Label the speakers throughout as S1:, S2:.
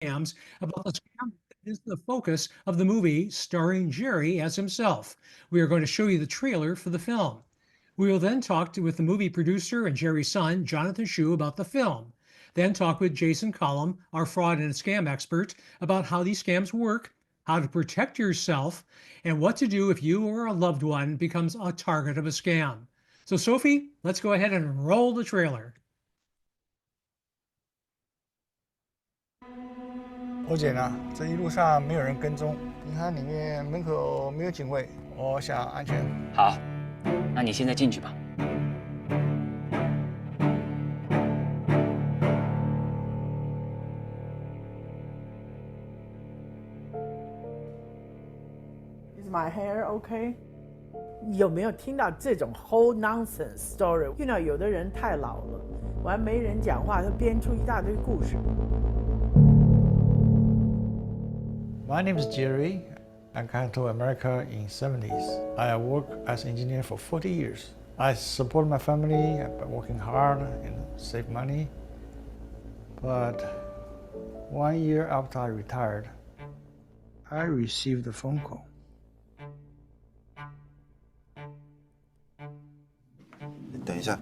S1: scams about the scam that is the focus of the movie starring Jerry as himself. We are going to show you the trailer for the film. We will then with the movie producer and Jerry's son, Jonathan Hsu, about the film. Then talk with Jason Collom, our fraud and scam expert, about how these scams work, how to protect yourself, and what to do if you or a loved one becomes a target of a scam. So, Sophie, let's go ahead and roll the trailer.
S2: 欧姐呢？这一路上没有人跟踪，银行里面门口没有警卫，我想安全。
S3: 好，那你现在进去吧。
S4: Is my hair okay? 有没有听到这种 whole nonsense story？ 有的人太老了，完没人讲话，他编出一大堆故事。
S2: My name is Jerry. I came to America in 70s. I worked as an engineer for 40 years. I support my family by working hard and save money. But 1 year after I retired, I received a phone call.
S5: 等一下，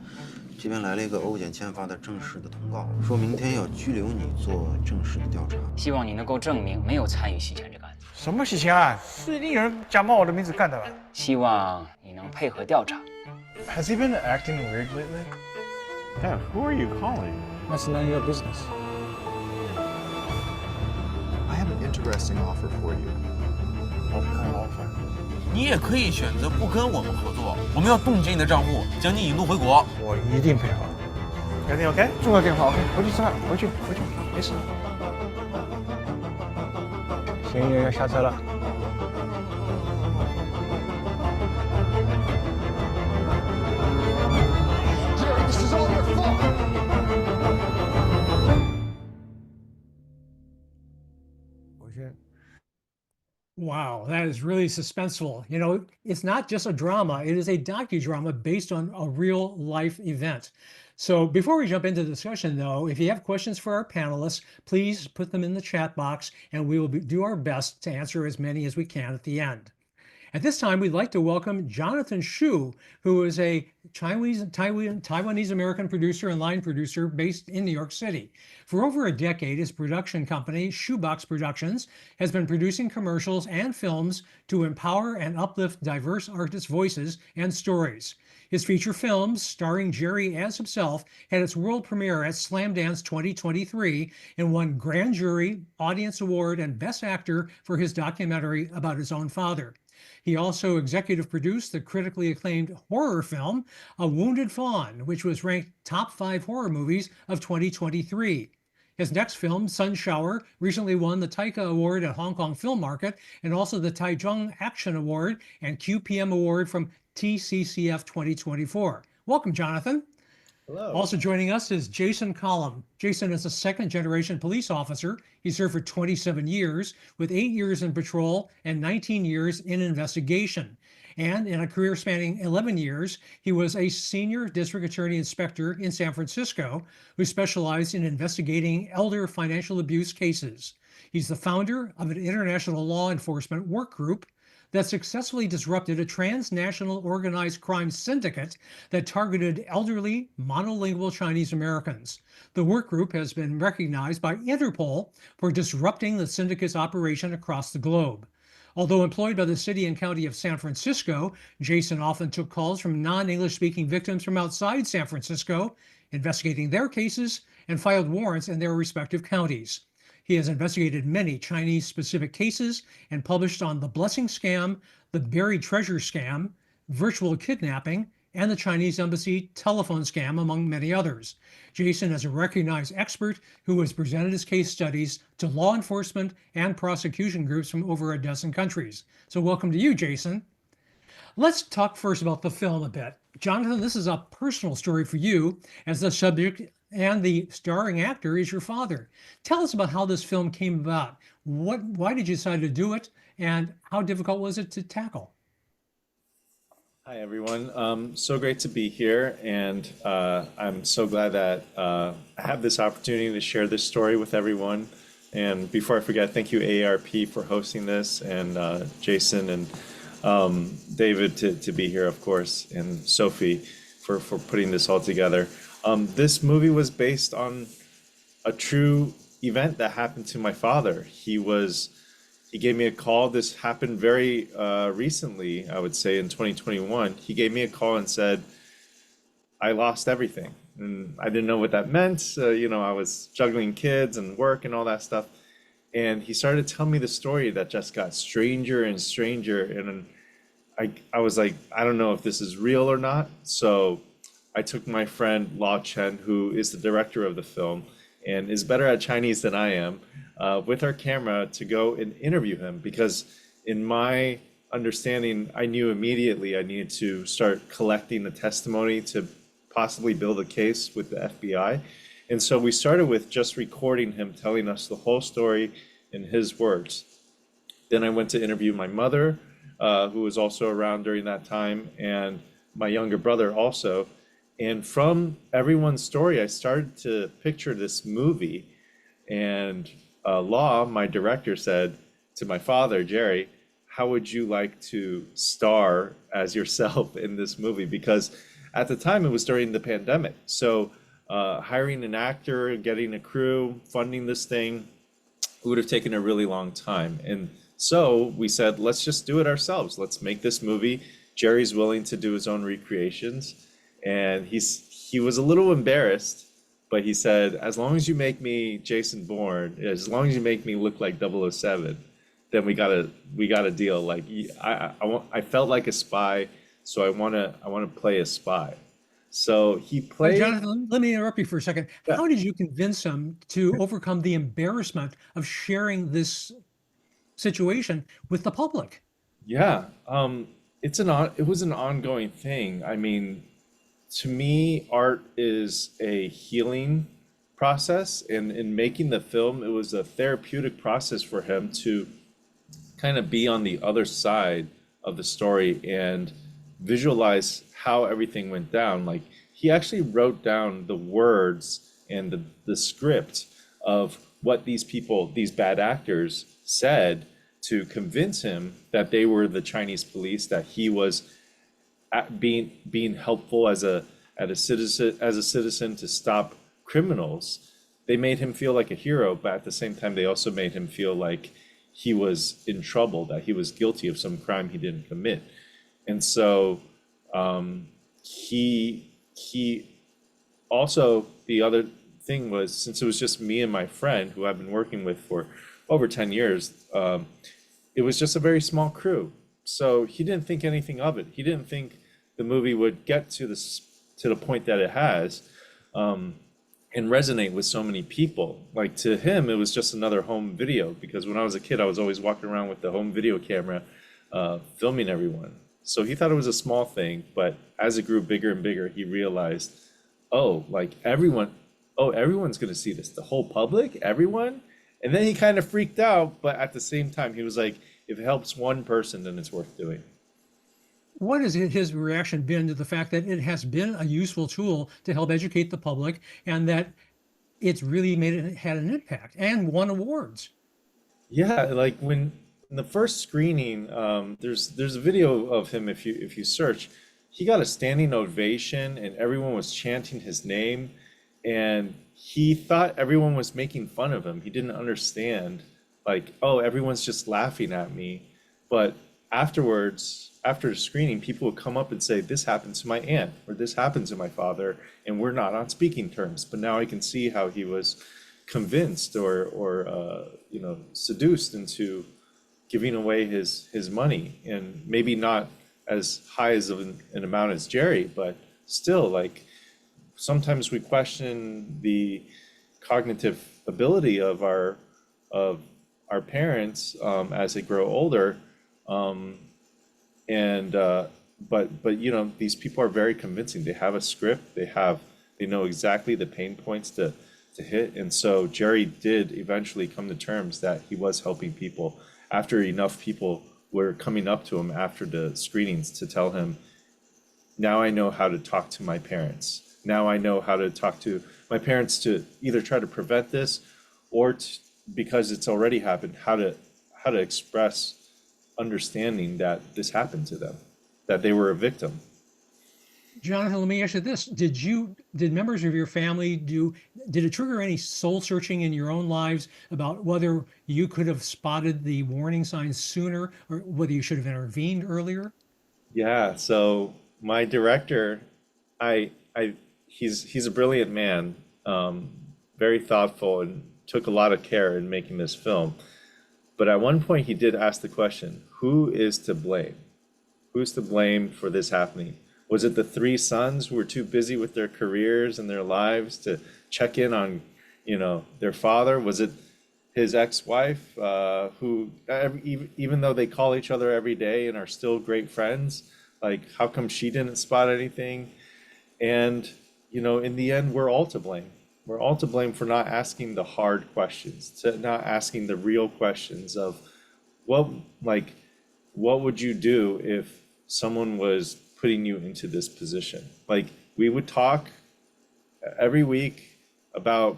S5: 这边来了一个欧检签发的正式的通告，说明天要拘留你做正式的调查。
S3: 希望你能够证明没有参与洗钱这个案子。
S2: 什么洗钱案？是一定有人假冒我的名字干的吧？
S3: 希望你能配合调查。
S2: Has he been acting weird lately?
S6: Dad, who are you calling?
S2: That's none of your business.
S7: I have an interesting offer for you.
S2: What kind of offer?
S8: 你也可以选择不跟我们合作，我们要冻结你的账户，将你引渡回国。
S2: 我一定配合。Everything OK？ 重要电话 OK， 回去吃饭，回去，没事。嫌疑人要下车了。
S7: This is all your fault.
S1: Wow, that is really suspenseful. It's not just a drama, it is a docudrama based on a real life event. So before we jump into the discussion, though, if you have questions for our panelists, please put them in the chat box and we will do our best to answer as many as we can at the end. At this time, we'd like to welcome Jonathan Hsu, who is a Taiwanese-American producer and line producer based in New York City. For over a decade, his production company, Shoebox Productions, has been producing commercials and films to empower and uplift diverse artists' voices and stories. His feature films, starring Jerry as himself, had its world premiere at Slamdance 2023 and won Grand Jury, Audience Award, and Best Actor for his documentary about his own father. He also executive produced the critically acclaimed horror film, A Wounded Fawn, which was ranked top 5 horror movies of 2023. His next film, Sun Shower, recently won the Taika Award at Hong Kong Film Market and also the Taichung Action Award and QPM Award from TCCF 2024. Welcome, Jonathan.
S7: Hello.
S1: Also joining us is Jason Collom. Jason is a second-generation police officer. He served for 27 years, with 8 years in patrol and 19 years in investigation. And in a career spanning 11 years, he was a senior district attorney inspector in San Francisco who specialized in investigating elder financial abuse cases. He's the founder of an international law enforcement work group that successfully disrupted a transnational organized crime syndicate that targeted elderly, monolingual Chinese Americans. The work group has been recognized by Interpol for disrupting the syndicate's operation across the globe. Although employed by the city and county of San Francisco, Jason often took calls from non-English speaking victims from outside San Francisco, investigating their cases and filed warrants in their respective counties. He has investigated many Chinese-specific cases and published on the Blessing Scam, the Buried Treasure Scam, virtual kidnapping, and the Chinese Embassy telephone scam, among many others. Jason is a recognized expert who has presented his case studies to law enforcement and prosecution groups from over a dozen countries. So welcome to you, Jason. Let's talk first about the film a bit. Jonathan, this is a personal story for you, as the subject and the starring actor is your father. Tell us about how this film came about. Why did you decide to do it, and how difficult was it to tackle?
S6: Hi, everyone. So great to be here, and I'm so glad that I have this opportunity to share this story with everyone. And before I forget, thank you AARP for hosting this, and Jason and David to be here, of course, and Sophie for putting this all together. This movie was based on a true event that happened to my father. He gave me a call. This happened very recently, I would say in 2021. He gave me a call and said, I lost everything. And I didn't know what that meant. I was juggling kids and work and all that stuff. And he started telling me the story that just got stranger and stranger. And I was like, I don't know if this is real or not. So I took my friend Law Chen, who is the director of the film and is better at Chinese than I am, with our camera to go and interview him, because in my understanding, I knew immediately I needed to start collecting the testimony to possibly build a case with the FBI. And so we started with just recording him telling us the whole story in his words. Then I went to interview my mother, who was also around during that time, and my younger brother also. And from everyone's story, I started to picture this movie. And Law, my director, said to my father, Jerry, how would you like to star as yourself in this movie? Because at the time, it was during the pandemic. So hiring an actor, getting a crew, funding this thing, it would have taken a really long time. And so we said, let's just do it ourselves. Let's make this movie. Jerry's willing to do his own recreations. And he was a little embarrassed, but he said, as long as you make me Jason Bourne, as long as you make me look like 007, then we got a deal. Like I felt like a spy, so I want to play a spy. So he played.
S1: Jonathan, let me interrupt you for a second.
S6: Yeah.
S1: How did you convince him to overcome the embarrassment of sharing this situation with the public?
S6: Yeah, it was an ongoing thing. I mean, to me, art is a healing process, and in making the film, it was a therapeutic process for him to kind of be on the other side of the story and visualize how everything went down. Like, he actually wrote down the words and the script of what these people, these bad actors, said to convince him that they were the Chinese police, that he was being helpful as a citizen to stop criminals. They made him feel like a hero, but at the same time, they also made him feel like he was in trouble, that he was guilty of some crime he didn't commit. And so he also, the other thing was, since it was just me and my friend who I've been working with for over 10 years, it was just a very small crew. So he didn't think anything of it. He didn't think the movie would get to the point that it has, and resonate with so many people. Like, to him, it was just another home video, because when I was a kid, I was always walking around with the home video camera, filming everyone. So he thought it was a small thing, but as it grew bigger and bigger, he realized, everyone's gonna see this, the whole public, everyone. And then he kind of freaked out, but at the same time, he was like, if it helps one person, then it's worth doing.
S1: What has his reaction been to the fact that it has been a useful tool to help educate the public, and that it's really had an impact and won awards?
S6: Yeah, like when in the first screening, there's a video of him. If you search, he got a standing ovation, and everyone was chanting his name, and he thought everyone was making fun of him. He didn't understand, like, oh, everyone's just laughing at me. But afterwards, after the screening, people would come up and say, this happened to my aunt, or this happened to my father, and we're not on speaking terms. But now I can see how he was convinced or seduced into giving away his money, and maybe not as high as of an amount as Jerry, but still, like, sometimes we question the cognitive ability of our parents as they grow older. But these people are very convincing. They have a script. They know exactly the pain points to hit. And so Jerry did eventually come to terms that he was helping people, after enough people were coming up to him after the screenings to tell him, now I know how to talk to my parents. Now I know how to talk to my parents to either try to prevent this or because it's already happened, how to express understanding that this happened to them, that they were a victim.
S1: Jonathan, let me ask you this. Did members of your family did it trigger any soul searching in your own lives about whether you could have spotted the warning signs sooner or whether you should have intervened earlier?
S6: Yeah, so my director, I he's a brilliant man, very thoughtful and took a lot of care in making this film. But at one point he did ask the question, who is to blame? Who's to blame for this happening? Was it the three sons who were too busy with their careers and their lives to check in on, their father? Was it his ex-wife, who, even though they call each other every day and are still great friends, like how come she didn't spot anything? And, in the end, we're all to blame. We're all to blame for not asking the hard questions, to not asking the real questions of what would you do if someone was putting you into this position? Like, we would talk every week about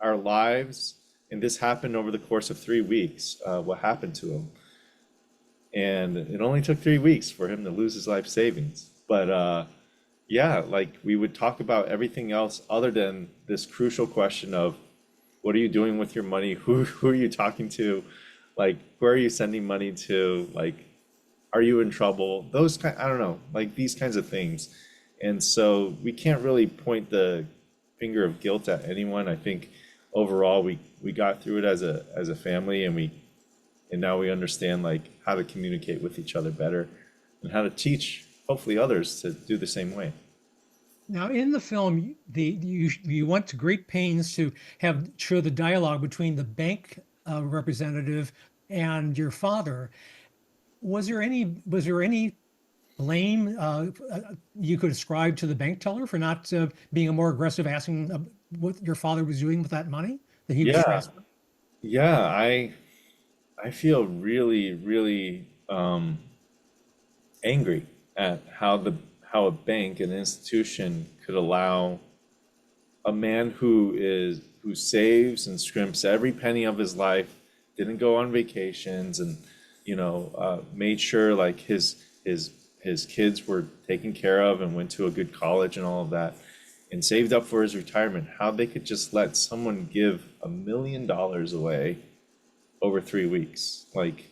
S6: our lives, and this happened over the course of 3 weeks, what happened to him. And it only took 3 weeks for him to lose his life savings. But yeah, like we would talk about everything else other than this crucial question of what are you doing with your money? Who are you talking to? Like, where are you sending money to? Like, are you in trouble? I don't know, like these kinds of things. And so we can't really point the finger of guilt at anyone. I think overall we got through it as a family, and now we understand like how to communicate with each other better and how to teach hopefully others to do the same way.
S1: Now, in the film, you went to great pains to show the dialogue between the bank representative and your father. Was there any blame you could ascribe to the bank teller for not being more aggressive, asking what your father was doing with that money that he was
S6: Yeah,
S1: transferring?
S6: yeah, I feel really, really angry at how a bank, an institution, could allow a man who saves and scrimps every penny of his life, didn't go on vacations, and made sure like his kids were taken care of and went to a good college and all of that, and saved up for his retirement. How they could just let someone give $1 million away over 3 weeks? Like,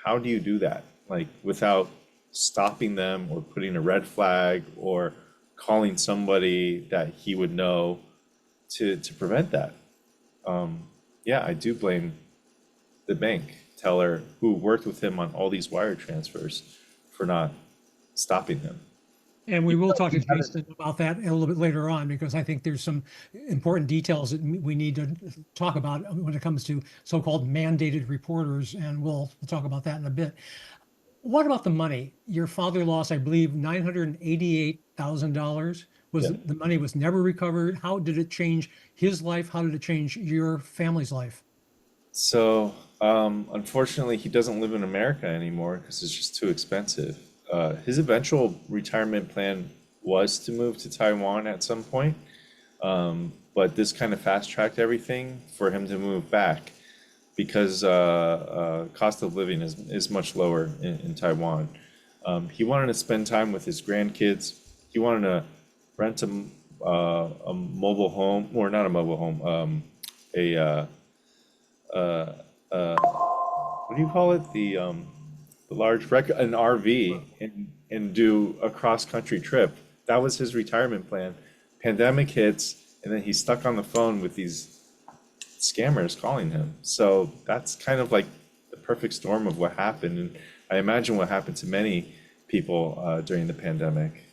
S6: how do you do that? Like, without stopping them or putting a red flag or calling somebody that he would know to prevent that? Yeah, I do blame the bank teller who worked with him on all these wire transfers for not stopping him.
S1: And we will talk to Jason about that a little bit later on, because I think there's some important details that we need to talk about when it comes to so-called mandated reporters, and we'll talk about that in a bit. What about the money? Your father lost, I believe, $988,000. The money was never recovered. How did it change his life? How did it change your family's life?
S6: So, unfortunately, he doesn't live in America anymore because it's just too expensive. His eventual retirement plan was to move to Taiwan at some point, but this kind of fast-tracked everything for him to move back because cost of living is much lower in Taiwan. He wanted to spend time with his grandkids. He wanted to rent a mobile home, or not a mobile home, what do you call it? The large an RV, and do a cross-country trip. That was his retirement plan. Pandemic hits, and then he's stuck on the phone with these scammers calling him. So that's kind of like the perfect storm of what happened. And I imagine what happened to many people during the pandemic.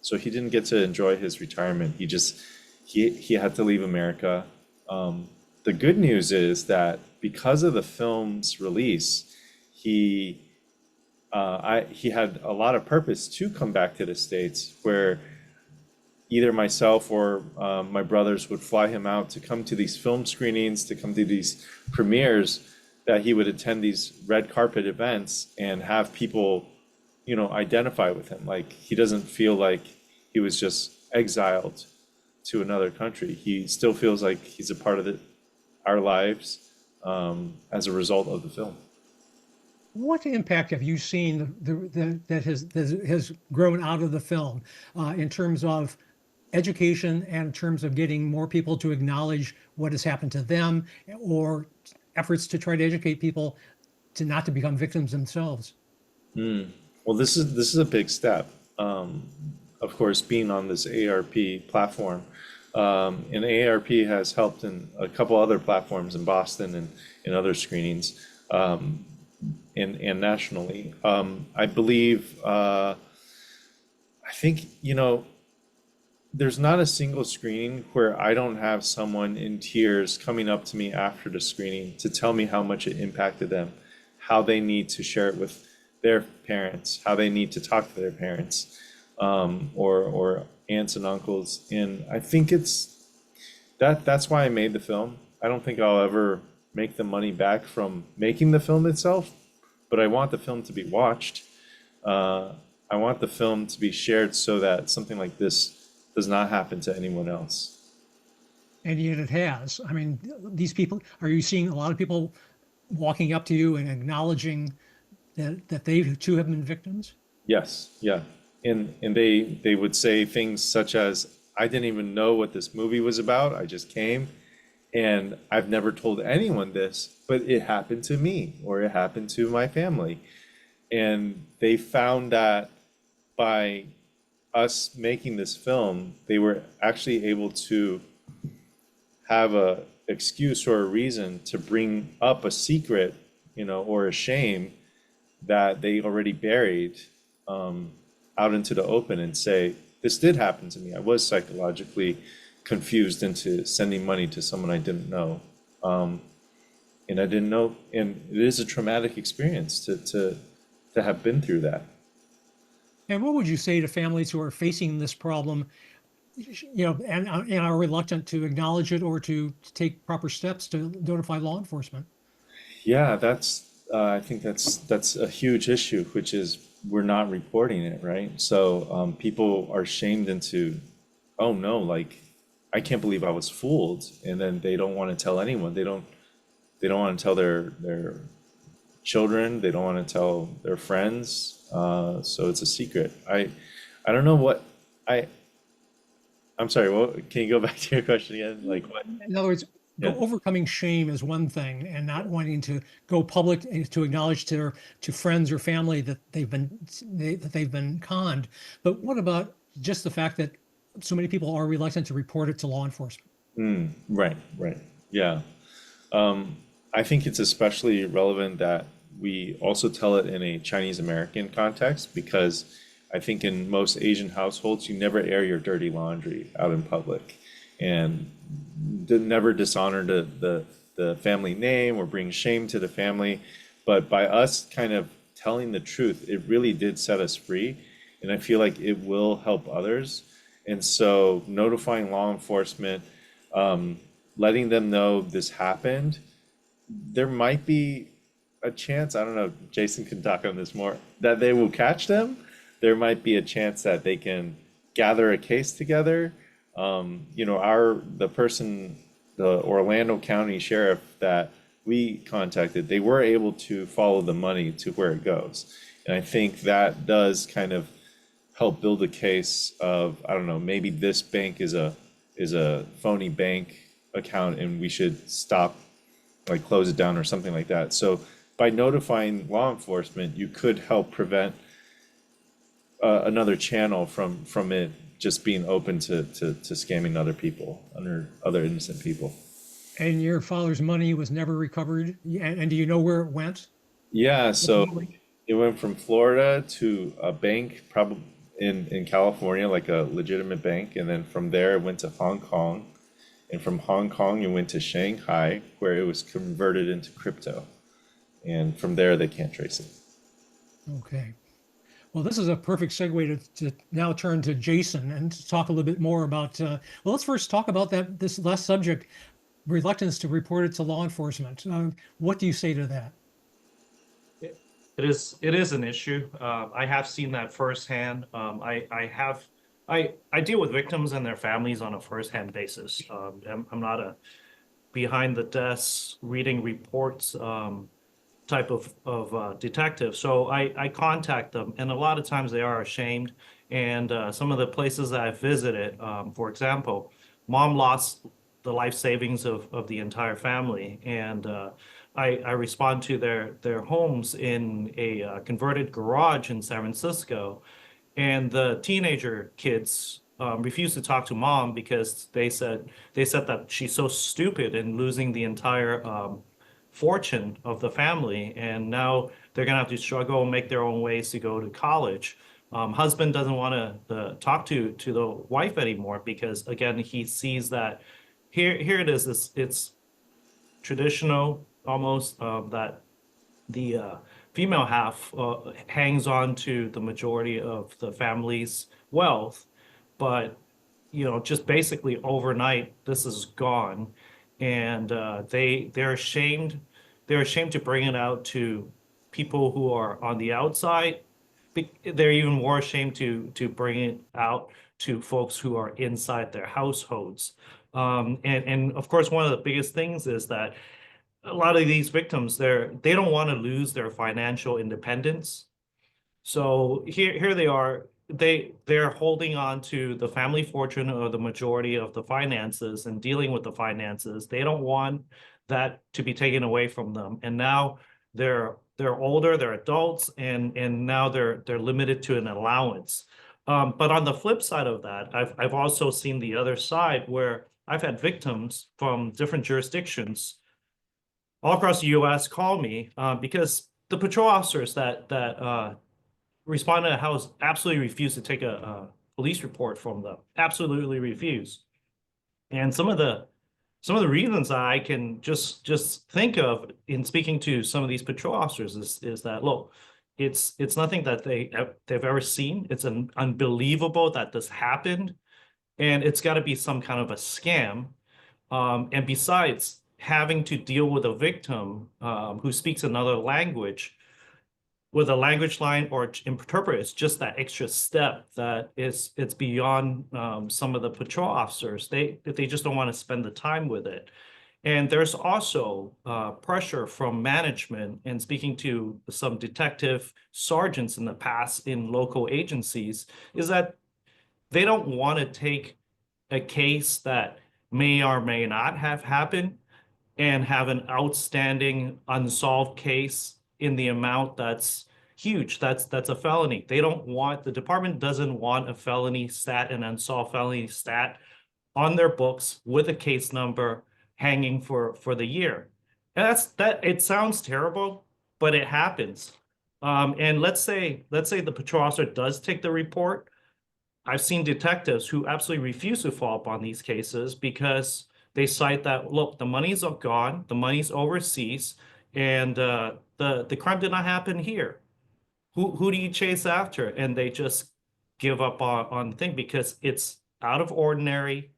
S6: So he didn't get to enjoy his retirement. He had to leave America. The good news is that because of the film's release, he had a lot of purpose to come back to the States, where either myself or my brothers would fly him out to come to these film screenings, to come to these premieres, that he would attend these red carpet events and have people, identify with him. Like, he doesn't feel like he was just exiled to another country. He still feels like he's a part of our lives. as a result of the film.
S1: What impact have you seen that has grown out of the film in terms of education and in terms of getting more people to acknowledge what has happened to them, or efforts to try to educate people to not to become victims themselves?
S6: Well, this is a big step. Of course, being on this AARP platform, and AARP has helped in a couple other platforms in Boston and in other screenings, and nationally. I believe, I think, there's not a single screening where I don't have someone in tears coming up to me after the screening to tell me how much it impacted them, how they need to share it with their parents, how they need to talk to their parents, or aunts and uncles. And I think that's why I made the film. I don't think I'll ever make the money back from making the film itself, but I want the film to be watched. I want the film to be shared so that something like this does not happen to anyone else.
S1: And yet it has. I mean, these people, are you seeing a lot of people walking up to you and acknowledging that they too have been victims?
S6: Yes, yeah. And they would say things such as, I didn't even know what this movie was about. I just came and I've never told anyone this, but it happened to me or it happened to my family. And they found that by us making this film, they were actually able to have a excuse or a reason to bring up a secret, or a shame that they already buried, out into the open and say, this did happen to me. I was psychologically confused into sending money to someone I didn't know. And I didn't know, and it is a traumatic experience to have been through that.
S1: And what would you say to families who are facing this problem, and are reluctant to acknowledge it or to take proper steps to notify law enforcement?
S6: Yeah, I think that's a huge issue, which is we're not reporting it, right? So people are shamed into, oh no, like I can't believe I was fooled, and then they don't want to tell anyone. They don't want to tell their children. They don't want to tell their friends. So it's a secret. I don't know what I'm sorry. What, can you go back to your question again? Like what?
S1: In other words,
S6: Yeah.
S1: overcoming shame is one thing, and not wanting to go public and to acknowledge to friends or family that they've been conned. But what about just the fact that so many people are reluctant to report it to law enforcement?
S6: Right. Yeah. I think it's especially relevant that we also tell it in a Chinese American context, because I think in most Asian households, you never air your dirty laundry out in public, and never dishonor the family name or bring shame to the family. But by us kind of telling the truth, it really did set us free, and I feel like it will help others. And so notifying law enforcement, letting them know this happened, there might be a chance, I don't know, Jason can talk on this more, that they will catch them. There might be a chance that they can gather a case together. The Orlando County Sheriff that we contacted, they were able to follow the money to where it goes. And I think that does kind of help build a case of, I don't know, maybe this bank is a phony bank account and we should stop, like close it down or something like that. So by notifying law enforcement, you could help prevent another channel from it just being open to scamming other people, other innocent people.
S1: And your father's money was never recovered? And do you know where it went?
S6: Yeah, so it went from Florida to a bank, probably in California, like a legitimate bank, and then from there it went to Hong Kong, and from Hong Kong it went to Shanghai, where it was converted into crypto, and from there they can't trace it.
S1: Okay. Well, this is a perfect segue to now turn to Jason and to talk a little bit more about, well, let's first talk about this last subject, reluctance to report it to law enforcement. What do you say to that?
S9: It is an issue. I have seen that firsthand. I deal with victims and their families on a firsthand basis. I'm not behind the desk reading reports type of detective. So I contact them, and a lot of times they are ashamed. And some of the places that I visited, for example, mom lost the life savings of the entire family, and I respond to their homes in a converted garage in San Francisco, and the teenager kids refused to talk to mom because they said that she's so stupid in losing the entire fortune of the family, and now they're gonna have to struggle and make their own ways to go to college. Husband doesn't want to talk to the wife anymore because again he sees that here it is. It's traditional almost that the female half hangs on to the majority of the family's wealth, but just basically overnight, this is gone, and they're ashamed. They're ashamed to bring it out to people who are on the outside. They're even more ashamed to bring it out to folks who are inside their households. And of course, one of the biggest things is that a lot of these victims, they don't want to lose their financial independence. So here they are. They're holding on to the family fortune or the majority of the finances and dealing with the finances. They don't want that to be taken away from them. And now they're older, they're adults, and now they're limited to an allowance. But on the flip side of that, I've also seen the other side where I've had victims from different jurisdictions all across the U.S. call me because the patrol officers that responded to the house absolutely refused to take a police report from them. Absolutely refused. And some of the reasons I can just think of in speaking to some of these patrol officers is that look, it's nothing that they've ever seen. It's unbelievable that this happened, and it's got to be some kind of a scam. And besides, having to deal with a victim who speaks another language with a language line or interpret, it's just that extra step that it's beyond some of the patrol officers. They just don't want to spend the time with it. And there's also pressure from management, and speaking to some detective sergeants in the past in local agencies, is that they don't want to take a case that may or may not have happened and have an outstanding unsolved case in the amount that's huge. That's a felony. The department doesn't want a felony stat, an unsolved felony stat on their books with a case number hanging for the year. And it sounds terrible, but it happens. And let's say the patrol officer does take the report. I've seen detectives who absolutely refuse to follow up on these cases because they cite that, look, the money's gone, the money's overseas, and the crime did not happen here. Who do you chase after? And they just give up on the thing because it's out of ordinary.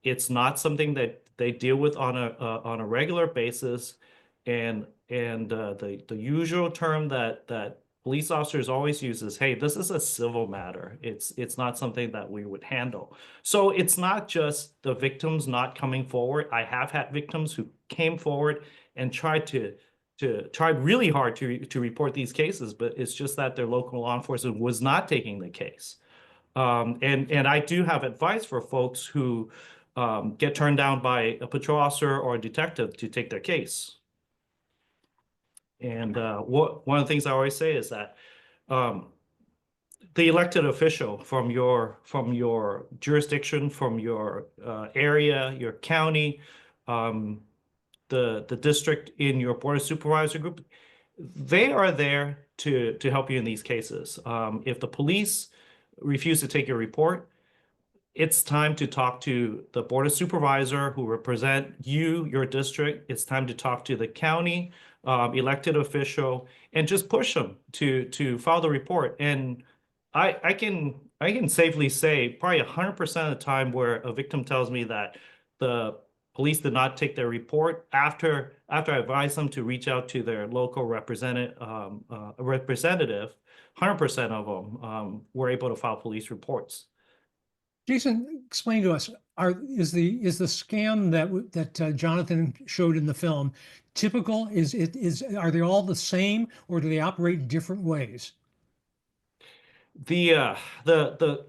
S9: It's not something that they deal with on a regular basis, and the usual term that police officers always use is, hey, this is a civil matter. It's not something that we would handle. So it's not just the victims not coming forward. I have had victims who came forward and tried really hard to report these cases, but it's just that their local law enforcement was not taking the case. And I do have advice for folks who get turned down by a patrol officer or a detective to take their case. And one of the things I always say is that the elected official from your jurisdiction, from your area, your county, the district in your board of supervisor group, they are there to help you in these cases. If the police refuse to take your report, it's time to talk to the board of supervisor who represent you, your district. It's time to talk to the county elected official and just push them to file the report. And I can safely say probably 100% of the time where a victim tells me that the police did not take their report, after I advise them to reach out to their local representative, 100% of them were able to file police reports.
S1: Jason, explain to us, is the scam that Jonathan showed in the film typical? Are they all the same, or do they operate in different ways?
S9: The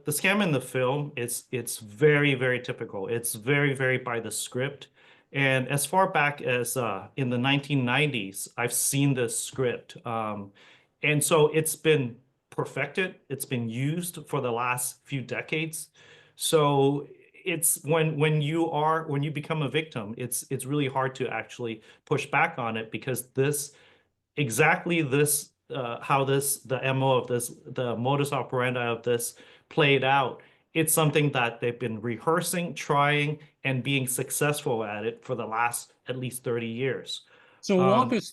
S9: scam in the film, it's very, very typical. It's very, very by the script. And as far back as in the 1990s, I've seen this script. And so it's been perfected. It's been used for the last few decades. So it's when you become a victim, it's really hard to actually push back on it, because exactly this how the MO of this, the modus operandi of this played out. It's something that they've been rehearsing, trying, and being successful at it for the last at least 30 years.
S1: So walk us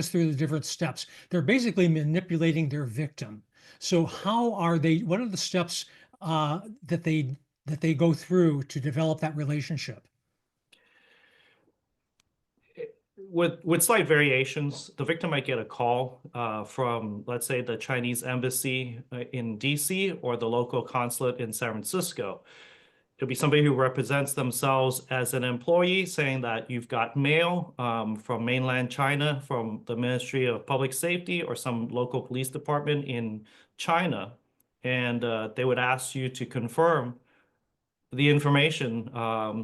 S1: through the different steps. They're basically manipulating their victim. So what are the steps that they go through to develop that relationship?
S9: With slight variations, the victim might get a call from, let's say, the Chinese embassy in DC or the local consulate in San Francisco. It'll be somebody who represents themselves as an employee, saying that you've got mail from mainland China, from the Ministry of Public Safety or some local police department in China, and they would ask you to confirm the information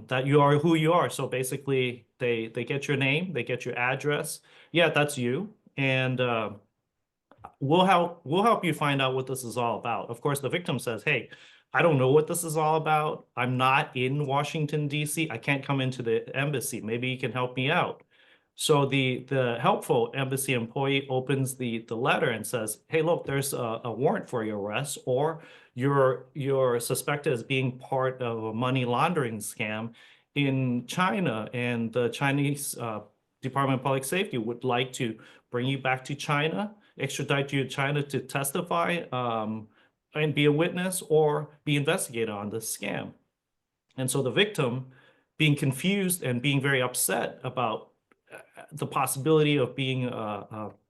S9: that you are who you are. So basically, they get your name, they get your address. Yeah, that's you, and we'll help you find out what this is all about. Of course, the victim says, "Hey, I don't know what this is all about. I'm not in Washington, D.C. I can't come into the embassy. Maybe you can help me out." So the helpful embassy employee opens the letter and says, "Hey, look, there's a warrant for your arrest, or you're suspected as being part of a money laundering scam in China, and the Chinese Department of Public Safety would like to bring you back to China, extradite you to China to testify and be a witness or be investigated on this scam." And so the victim, being confused and being very upset about the possibility of being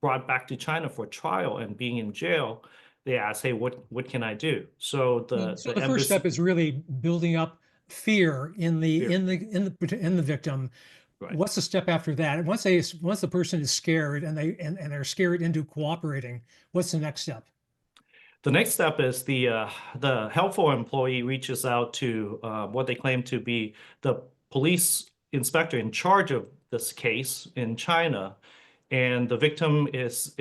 S9: brought back to China for trial and being in jail, they ask, "Hey, what can I do?" So
S1: So the first
S9: embassy,
S1: step is really building up fear in the
S9: Fear.
S1: in the victim.
S9: right.
S1: What's the step after that? And once the person is scared and they're scared into cooperating, what's the next step?
S9: The next step is the helpful employee reaches out to what they claim to be the police inspector in charge of this case in China, and the victim is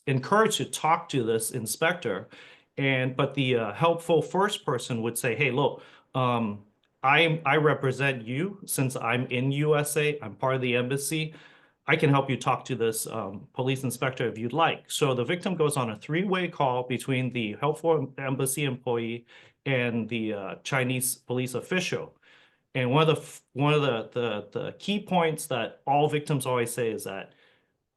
S9: encouraged to talk to this inspector, but the helpful first person would say, "Hey, look, I represent you since I'm in USA. I'm part of the embassy. I can help you talk to this police inspector if you'd like." So the victim goes on a three-way call between the helpful embassy employee and the Chinese police official. And one of the key points that all victims always say is that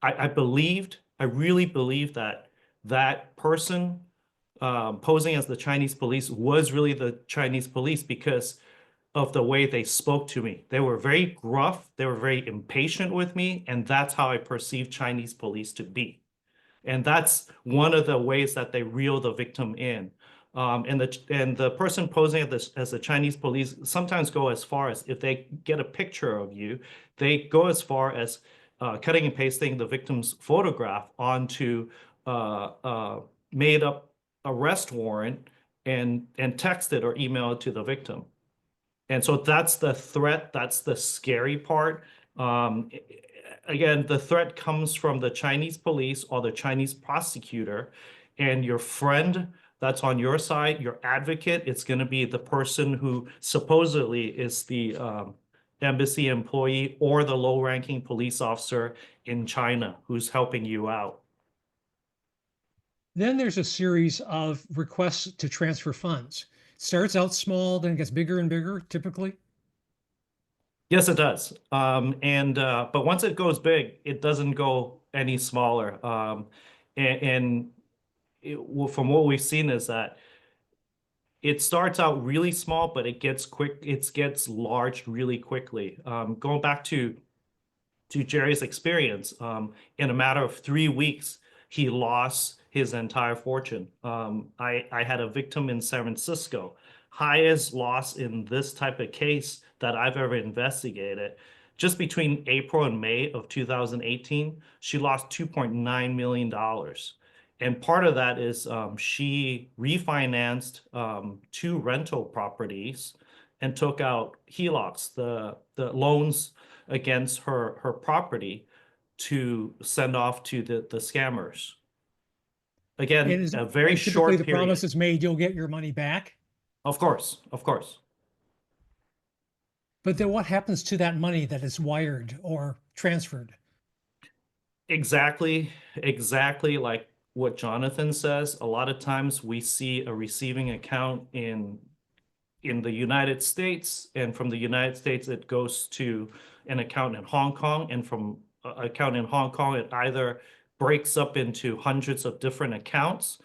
S9: I really believed that that person posing as the Chinese police was really the Chinese police because of the way they spoke to me. They were very gruff, they were very impatient with me, and that's how I perceived Chinese police to be. And that's one of the ways that they reel the victim in. And the person posing as the Chinese police sometimes go as far as, if they get a picture of you, they go as far as cutting and pasting the victim's photograph onto made up arrest warrant and text it or email it to the victim. And so that's the threat. That's the scary part. Again, the threat comes from the Chinese police or the Chinese prosecutor, and your friend that's on your side, your advocate, it's going to be the person who supposedly is the embassy employee or the low-ranking police officer in China who's helping you out.
S1: Then there's a series of requests to transfer funds. Starts out small, then it gets bigger and bigger, typically.
S9: Yes, it does. But once it goes big, it doesn't go any smaller. From what we've seen is that it starts out really small, but it gets large really quickly. Going back to Jerry's experience, in a matter of 3 weeks, he lost his entire fortune. I had a victim in San Francisco, highest loss in this type of case that I've ever investigated. Just between April and May of 2018, she lost $2.9 million. And part of that is she refinanced 2 rental properties and took out HELOCs, the loans against her property, to send off to the scammers. Again,
S1: And is
S9: a very
S1: and typically
S9: short
S1: the
S9: period.
S1: promise is made, you'll get your money back.
S9: Of course, of course.
S1: But then what happens to that money that is wired or transferred?
S9: Exactly like what Jonathan says. A lot of times we see a receiving account in the United States, and from the United States it goes to an account in Hong Kong, and from an account in Hong Kong it either breaks up into hundreds of different accounts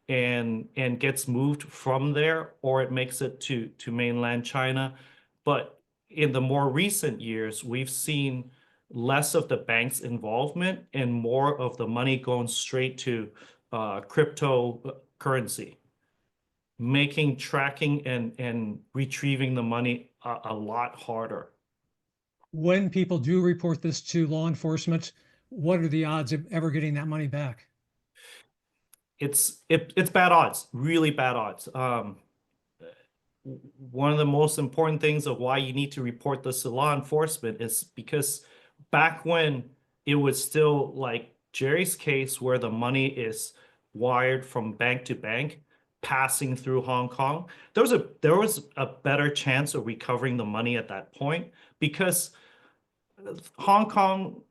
S9: and gets moved from there, or it makes it to mainland China. But in the more recent years, we've seen less of the bank's involvement and more of the money going straight to cryptocurrency, making tracking and retrieving the money a lot harder.
S1: When people do report this to law enforcement, what are the odds of ever getting that money back?
S9: It's bad odds, really bad odds. One of the most important things of why you need to report this to law enforcement is because back when it was still like Jerry's case, where the money is wired from bank to bank, passing through Hong Kong, there was a better chance of recovering the money at that point, because Hong Kong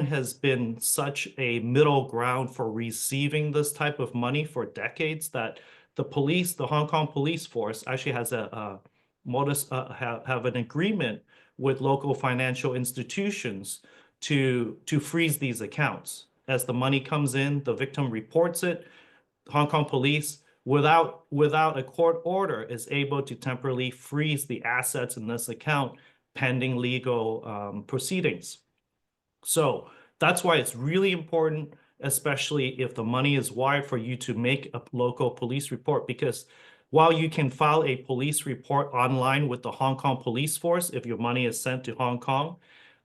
S9: has been such a middle ground for receiving this type of money for decades that the Hong Kong police force actually has have an agreement with local financial institutions to freeze these accounts. As the money comes in, the victim reports it. Hong Kong police, without a court order, is able to temporarily freeze the assets in this account pending legal proceedings. So that's why it's really important, especially if the money is wired, for you to make a local police report, because while you can file a police report online with the Hong Kong police force if your money is sent to Hong Kong,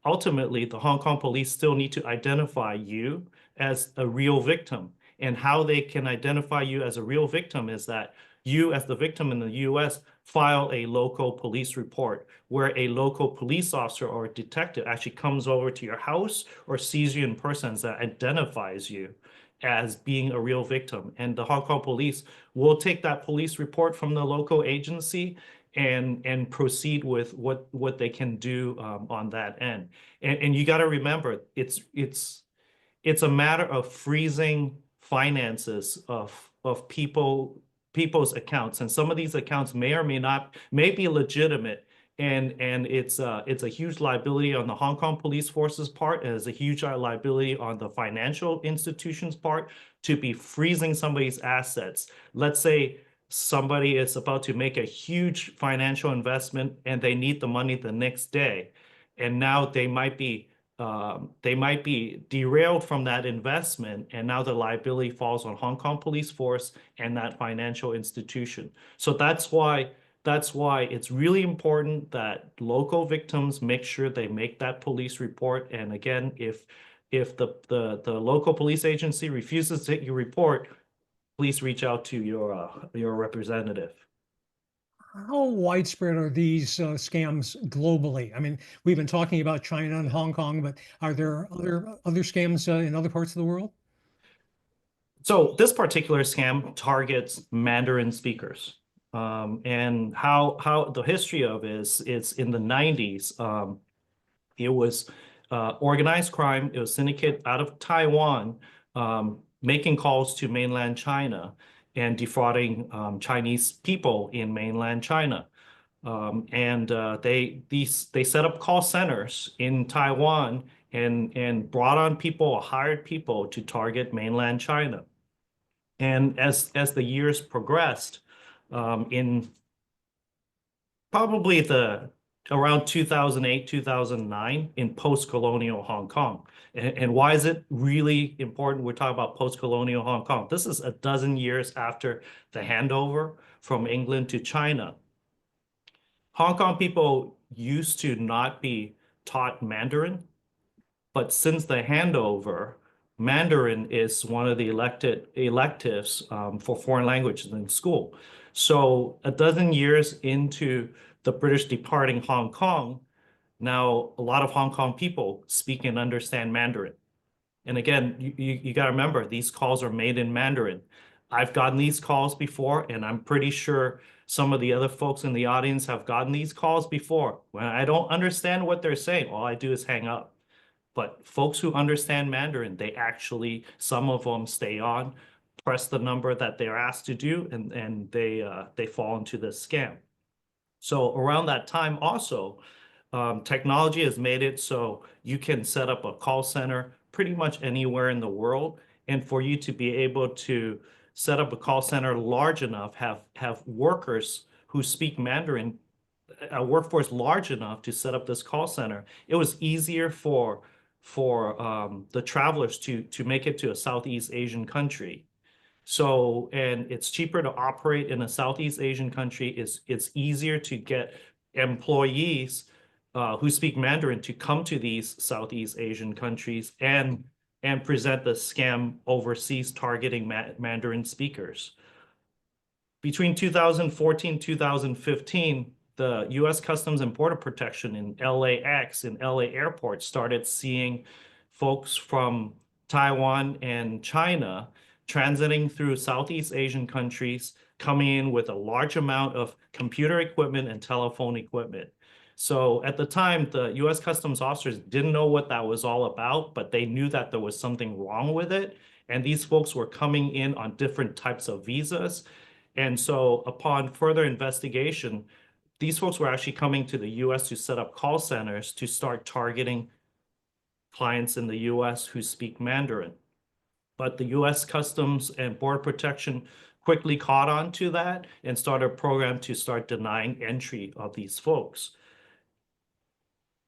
S9: ultimately the Hong Kong police still need to identify you as a real victim. And how they can identify you as a real victim is that you, as the victim in the US, file a local police report, where a local police officer or a detective actually comes over to your house or sees you in person that identifies you as being a real victim. And the Hong Kong police will take that police report from the local agency and proceed with what they can do on that end. And you got to remember, it's a matter of freezing finances of people's accounts, and some of these accounts may or may be legitimate, and it's a huge liability on the Hong Kong police force's part, and it's a huge liability on the financial institution's part to be freezing somebody's assets. Let's say somebody is about to make a huge financial investment and they need the money the next day, and now they might be derailed from that investment, and now the liability falls on Hong Kong police force and that financial institution. So that's why it's really important that local victims make sure they make that police report. And again, if the local police agency refuses to take your report, please reach out to your representative.
S1: How widespread are these scams globally? I mean, we've been talking about China and Hong Kong, but are there other scams in other parts of the world?
S9: So this particular scam targets Mandarin speakers. And how the history of it is, it's in the 90s. It was organized crime. It was syndicate out of Taiwan, making calls to mainland China and defrauding Chinese people in mainland China. They set up call centers in Taiwan and brought on people, hired people to target mainland China. And as the years progressed, in probably the around 2008, 2009 in post-colonial Hong Kong. And why is it really important? We're talking about post-colonial Hong Kong. This is a dozen years after the handover from England to China. Hong Kong people used to not be taught Mandarin, but since the handover, Mandarin is one of the electives for foreign languages in school. So a dozen years into the British departing Hong Kong, now a lot of Hong Kong people speak and understand Mandarin. And again, you got to remember, these calls are made in Mandarin. I've gotten these calls before, and I'm pretty sure some of the other folks in the audience have gotten these calls before. When I don't understand what they're saying, all I do is hang up. But folks who understand Mandarin, they actually, some of them stay on, press the number that they're asked to do, and they fall into this scam. So around that time also, technology has made it so you can set up a call center pretty much anywhere in the world. And for you to be able to set up a call center large enough, have workers who speak Mandarin, a workforce large enough to set up this call center, it was easier for the travelers to make it to a Southeast Asian country. So, and it's cheaper to operate in a Southeast Asian country. It's easier to get employees who speak Mandarin to come to these Southeast Asian countries and present the scam overseas targeting Mandarin speakers. Between 2014, 2015, the US Customs and Border Protection in LAX, in LA airport, started seeing folks from Taiwan and China transiting through Southeast Asian countries, coming in with a large amount of computer equipment and telephone equipment. So at the time, the US Customs officers didn't know what that was all about, but they knew that there was something wrong with it. And these folks were coming in on different types of visas. And so upon further investigation, these folks were actually coming to the US to set up call centers to start targeting clients in the US who speak Mandarin. But the US Customs and Border Protection quickly caught on to that and started a program to start denying entry of these folks.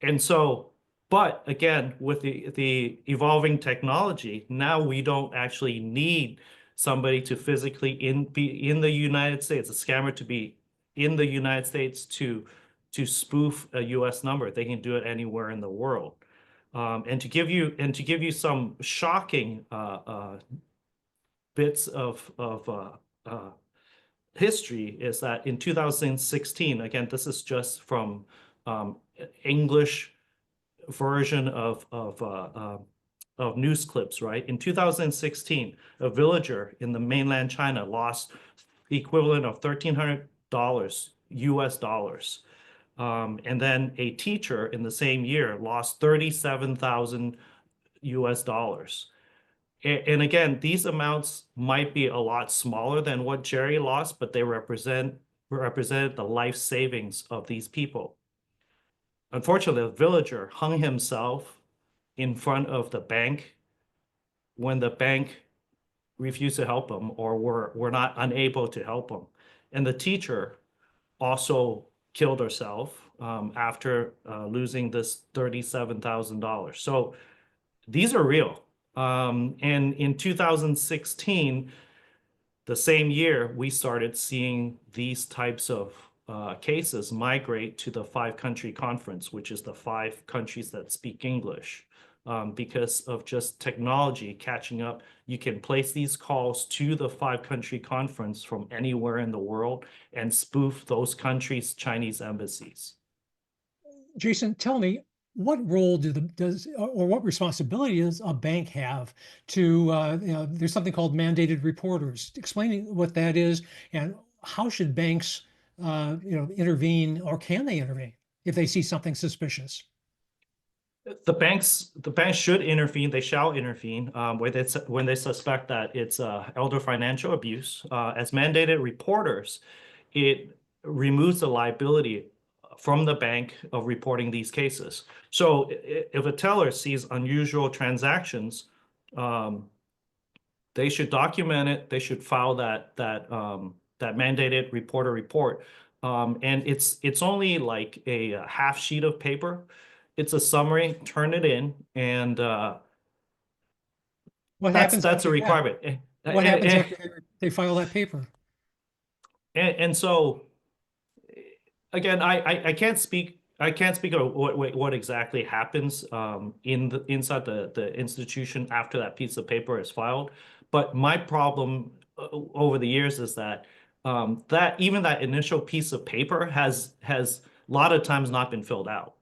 S9: And so, but again, with the evolving technology, now we don't actually need somebody to physically be in the United States, a scammer to be in the United States to spoof a US number. They can do it anywhere in the world. And to give you some shocking bits of history is that in 2016, again, this is just from English version of news clips, right? In 2016, a villager in the mainland China lost the equivalent of $1,300 US dollars. And then a teacher in the same year lost 37,000 US dollars. And again, these amounts might be a lot smaller than what Jerry lost, but they represented the life savings of these people. Unfortunately, the villager hung himself in front of the bank when the bank refused to help him or were not unable to help him. And the teacher also killed herself after losing this $37,000. So these are real. And in 2016, the same year, we started seeing these types of cases migrate to the 5-country conference, which is the 5 countries that speak English. Because of just technology catching up, you can place these calls to the 5-country conference from anywhere in the world and spoof those countries' Chinese embassies.
S1: Jason, tell me, what role or what responsibility does a bank have to, there's something called mandated reporters. Explaining what that is and how should banks, intervene, or can they intervene if they see something suspicious?
S9: The banks should intervene. They shall intervene when they suspect that it's elder financial abuse. As mandated reporters, it removes the liability from the bank of reporting these cases. So if a teller sees unusual transactions, they should document it. They should file that mandated reporter report. And it's only like a half sheet of paper. It's a summary. Turn it in, and
S1: What
S9: that's
S1: happens
S9: a
S1: after that?
S9: requirement.
S1: What happens after they file that paper?
S9: And so again, I can't speak. I can't speak of what exactly happens inside the institution after that piece of paper is filed. But my problem over the years is that that even that initial piece of paper has a lot of times not been filled out.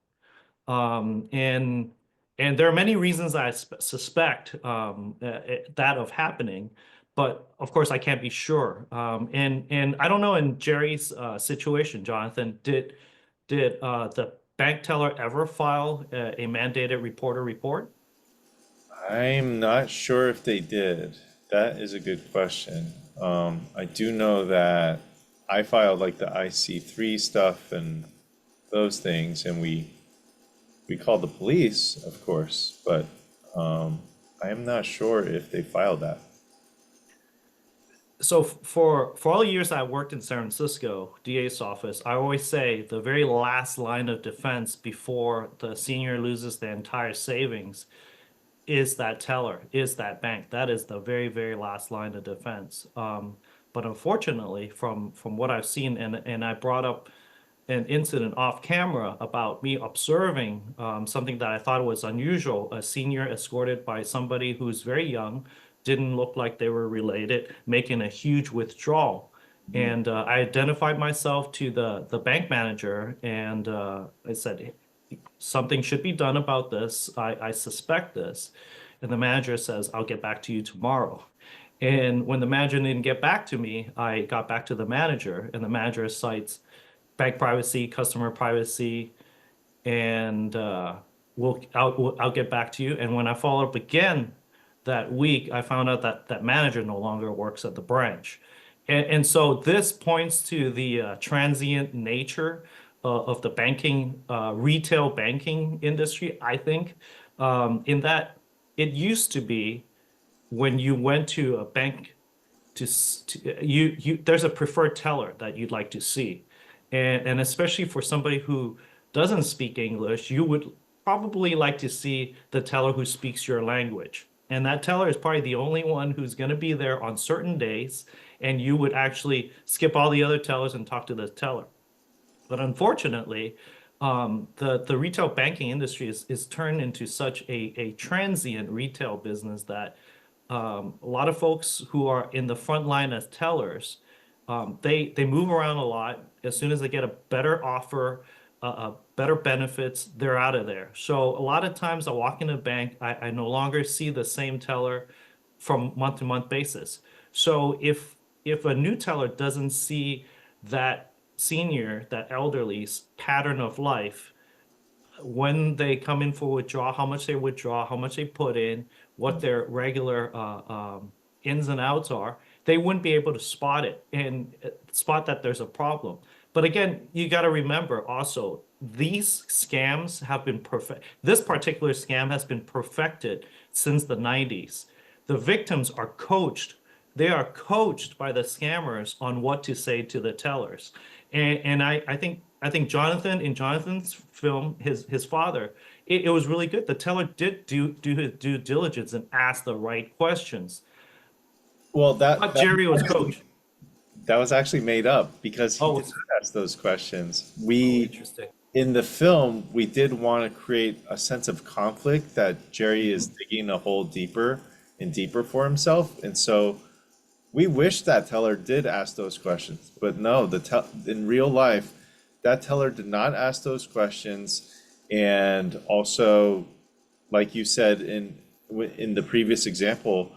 S9: And there are many reasons I suspect that of happening, but of course I can't be sure. And I don't know in Jerry's situation, Jonathan, did the bank teller ever file a mandated reporter report?
S6: I'm not sure if they did. That is a good question. I do know that I filed like the IC3 stuff and those things, and we called the police, of course, but I am not sure if they filed that.
S9: So for all the years I worked in San Francisco DA's office, I always say the very last line of defense before the senior loses the entire savings is that teller, is that bank. That is the very, very last line of defense. But unfortunately, from what I've seen, and I brought up an incident off camera about me observing something that I thought was unusual. A senior escorted by somebody who's very young, didn't look like they were related, making a huge withdrawal. And I identified myself to the bank manager, and I said, something should be done about this. I suspect this. And the manager says, I'll get back to you tomorrow. And when the manager didn't get back to me, I got back to the manager, and the manager cites bank privacy, customer privacy, and I'll get back to you. And when I followed up again that week, I found out that that manager no longer works at the branch. And so this points to the transient nature of the banking, retail banking industry, I think, in that it used to be when you went to a bank there's a preferred teller that you'd like to see. And especially for somebody who doesn't speak English, you would probably like to see the teller who speaks your language. And that teller is probably the only one who's going to be there on certain days, and you would actually skip all the other tellers and talk to the teller. But unfortunately, the retail banking industry is turned into such a transient retail business that a lot of folks who are in the front line as tellers, they move around a lot. As soon as they get a better offer, better benefits, they're out of there. So a lot of times I walk in a bank, I no longer see the same teller from month to month basis. So if a new teller doesn't see that senior, that elderly's pattern of life, when they come in for withdrawal, how much they withdraw, how much they put in, what their regular ins and outs are, they wouldn't be able to spot it and spot that there's a problem. But again, you got to remember also, these scams have been perfect. This particular scam has been perfected since the 90s. The victims are coached. They are coached by the scammers on what to say to the tellers. And I think Jonathan, in Jonathan's film, his father, it was really good. The teller did do his due diligence and ask the right questions.
S6: Well,
S9: But Jerry was coached.
S6: that was actually made up because he
S9: Oh,
S6: did not ask those questions.
S9: interesting.
S6: In the film, we did want to create a sense of conflict that Jerry is digging a hole deeper and deeper for himself. And so we wish that teller did ask those questions, but no, in real life, that teller did not ask those questions. And also, like you said in the previous example,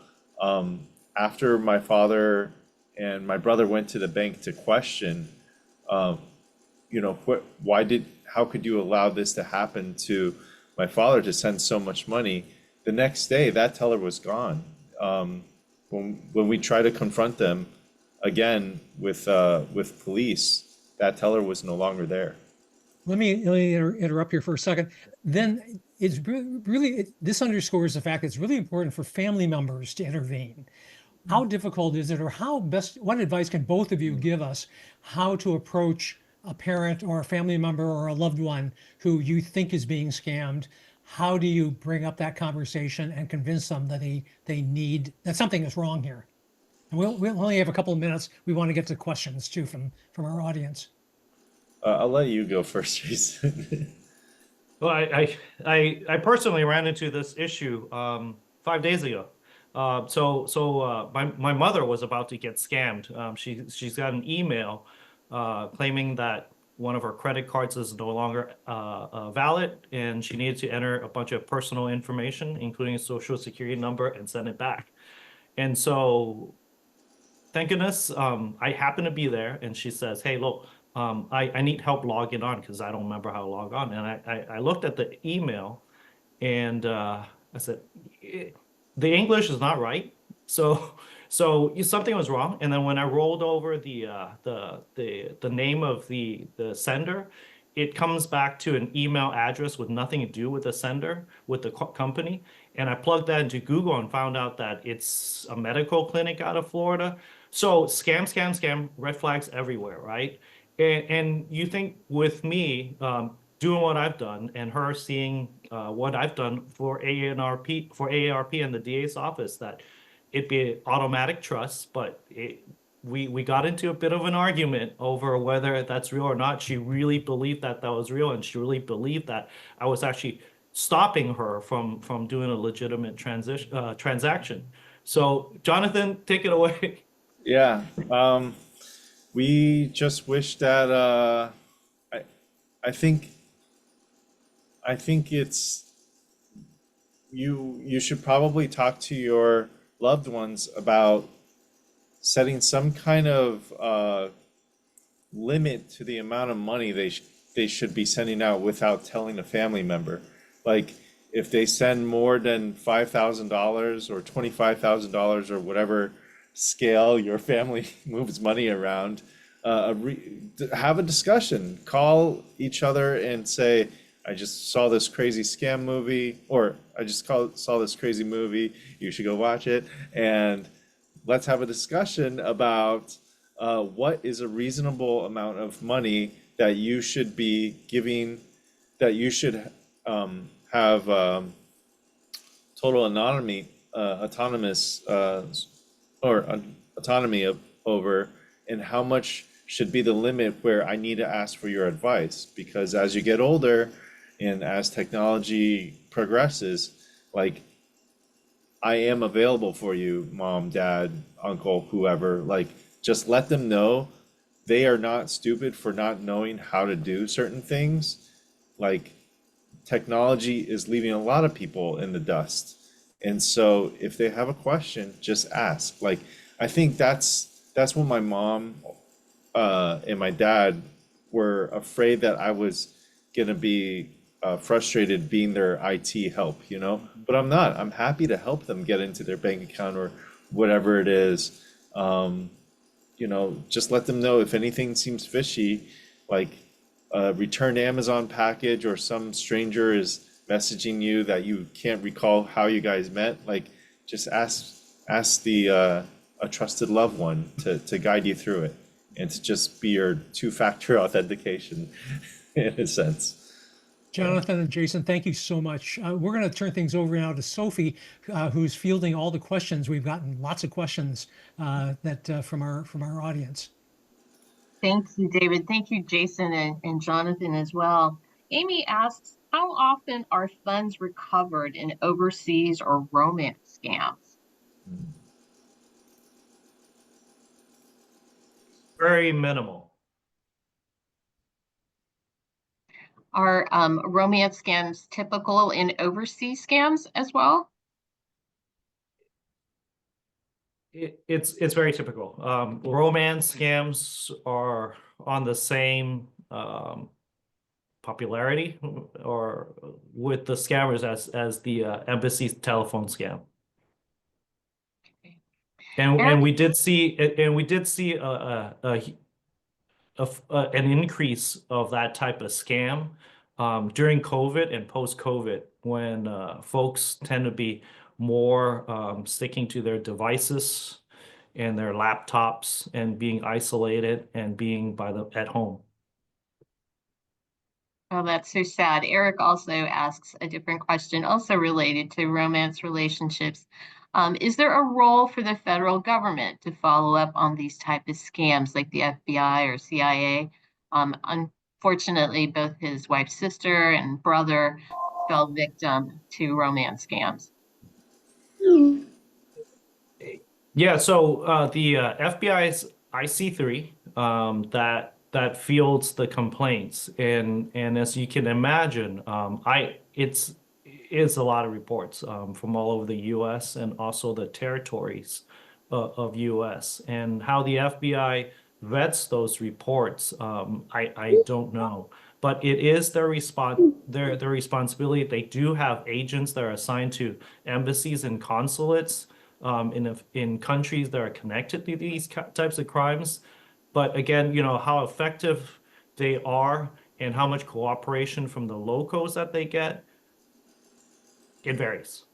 S6: after my father and my brother went to the bank to question, how could you allow this to happen to my father, to send so much money? The next day, that teller was gone. When we tried to confront them again with police, that teller was no longer there.
S1: Let me interrupt here for a second. Then it's really, this underscores the fact that it's really important for family members to intervene. How difficult is it, or what advice can both of you give us how to approach a parent or a family member or a loved one who you think is being scammed, how do you bring up that conversation and convince them that they need that something is wrong here? And we'll only have a couple of minutes. We want to get to questions too from our audience.
S6: I'll let you go first, Jason.
S9: Well, I personally ran into this issue 5 days ago. My mother was about to get scammed. She's got an email claiming that one of her credit cards is no longer valid, and she needed to enter a bunch of personal information, including a social security number, and send it back. And so, thank goodness, I happened to be there, and she says, "Hey, look, I need help logging on because I don't remember how to log on." And I looked at the email, and I said, the English is not right. So something was wrong. And then when I rolled over the name of the sender, it comes back to an email address with nothing to do with the sender, with the company. And I plugged that into Google and found out that it's a medical clinic out of Florida. So scam, red flags everywhere, right? And you think with me doing what I've done and her seeing what I've done for AARP and the DA's office, that it'd be automatic trust, but we got into a bit of an argument over whether that's real or not. She really believed that was real, and she really believed that I was actually stopping her from doing a legitimate transaction. So, Jonathan, take it away.
S6: Yeah. We just wish that I think it's you should probably talk to your loved ones about setting some kind of limit to the amount of money they should be sending out without telling a family member. Like if they send more than $5,000 or $25,000 or whatever scale your family moves money around, have a discussion, call each other and say, I just saw this crazy scam movie, or I just saw this crazy movie, you should go watch it, and let's have a discussion about what is a reasonable amount of money that you should be giving, that you should have total autonomy over, and how much should be the limit where I need to ask for your advice. Because as you get older and as technology progresses, like I am available for you, mom, dad, uncle, whoever. Like just let them know they are not stupid for not knowing how to do certain things. Like technology is leaving a lot of people in the dust. And so if they have a question, just ask. Like I think that's what my mom and my dad were afraid that I was gonna be frustrated being their IT help, you know? But I'm not. I'm happy to help them get into their bank account or whatever it is. You know, just let them know if anything seems fishy, like a returned Amazon package or some stranger is messaging you that you can't recall how you guys met. Like just ask a trusted loved one to guide you through it and to just be your two-factor authentication in a sense.
S1: Jonathan and Jason, thank you so much. We're going to turn things over now to Sophie, who's fielding all the questions. We've gotten lots of questions from our audience.
S10: Thank you, David. Thank you, Jason and Jonathan as well. Amy asks, how often are funds recovered in overseas or romance scams?
S9: Very minimal.
S10: Are romance scams typical in overseas scams as well?
S9: It's very typical. Romance scams are on the same popularity or with the scammers as the embassy telephone scam. And we did see an increase of that type of scam during COVID and post-COVID, when folks tend to be more sticking to their devices and their laptops and being isolated and being at home.
S10: Oh, that's so sad. Eric also asks a different question, also related to romance relationships. Is there a role for the federal government to follow up on these type of scams like the FBI or CIA? Unfortunately, both his wife's sister and brother fell victim to romance scams.
S9: Yeah, so the FBI's IC3 that fields the complaints, and as you can imagine, it's a lot of reports from all over the U.S. and also the territories of U.S. and how the FBI vets those reports. I don't know, but it is their responsibility. They do have agents that are assigned to embassies and consulates in countries that are connected to these types of crimes. But again, how effective they are and how much cooperation from the locals that they get, it varies.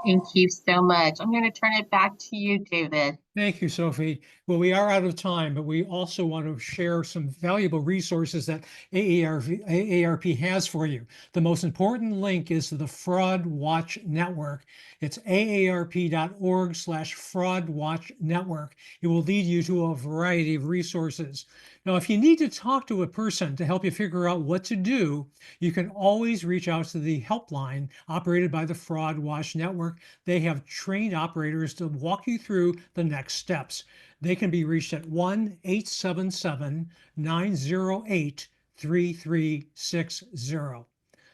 S10: Thank you so much. I'm going to turn it back to you, David.
S1: Thank you, Sophie. Well, we are out of time, but we also want to share some valuable resources that AARP has for you. The most important link is to the Fraud Watch Network. It's aarp.org/Fraud Watch Network. It will lead you to a variety of resources. Now, if you need to talk to a person to help you figure out what to do, you can always reach out to the helpline operated by the Fraud Watch Network. They have trained operators to walk you through the next steps. They can be reached at 1-877-908-3360.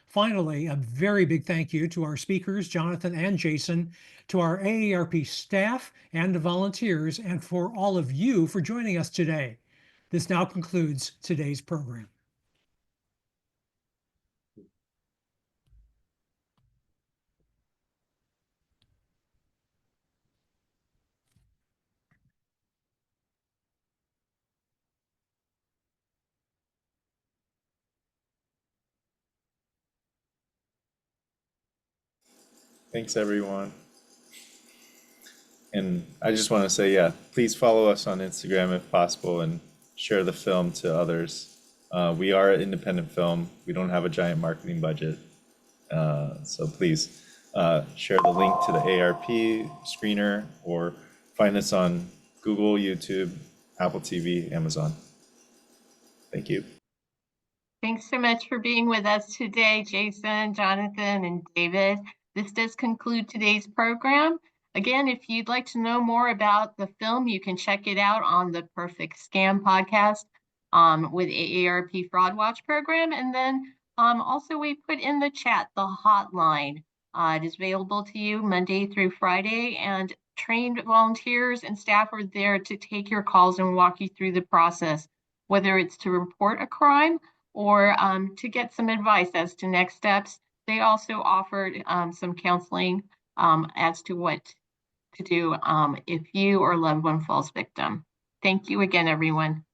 S1: Finally, a very big thank you to our speakers, Jonathan and Jason, to our AARP staff and the volunteers, and for all of you for joining us today. This now concludes today's program.
S6: Thanks, everyone. And I just want to say, yeah, please follow us on Instagram if possible and share the film to others. We are an independent film. We don't have a giant marketing budget. So please share the link to the ARP screener or find us on Google, YouTube, Apple TV, Amazon. Thank you.
S10: Thanks so much for being with us today, Jason, Jonathan, and David. This does conclude today's program. Again, if you'd like to know more about the film, you can check it out on the Perfect Scam podcast with AARP Fraud Watch program. And then also we put in the chat the hotline. It is available to you Monday through Friday, and trained volunteers and staff are there to take your calls and walk you through the process, whether it's to report a crime or to get some advice as to next steps. They also offered some counseling as to what to do if you or a loved one falls victim. Thank you again, everyone.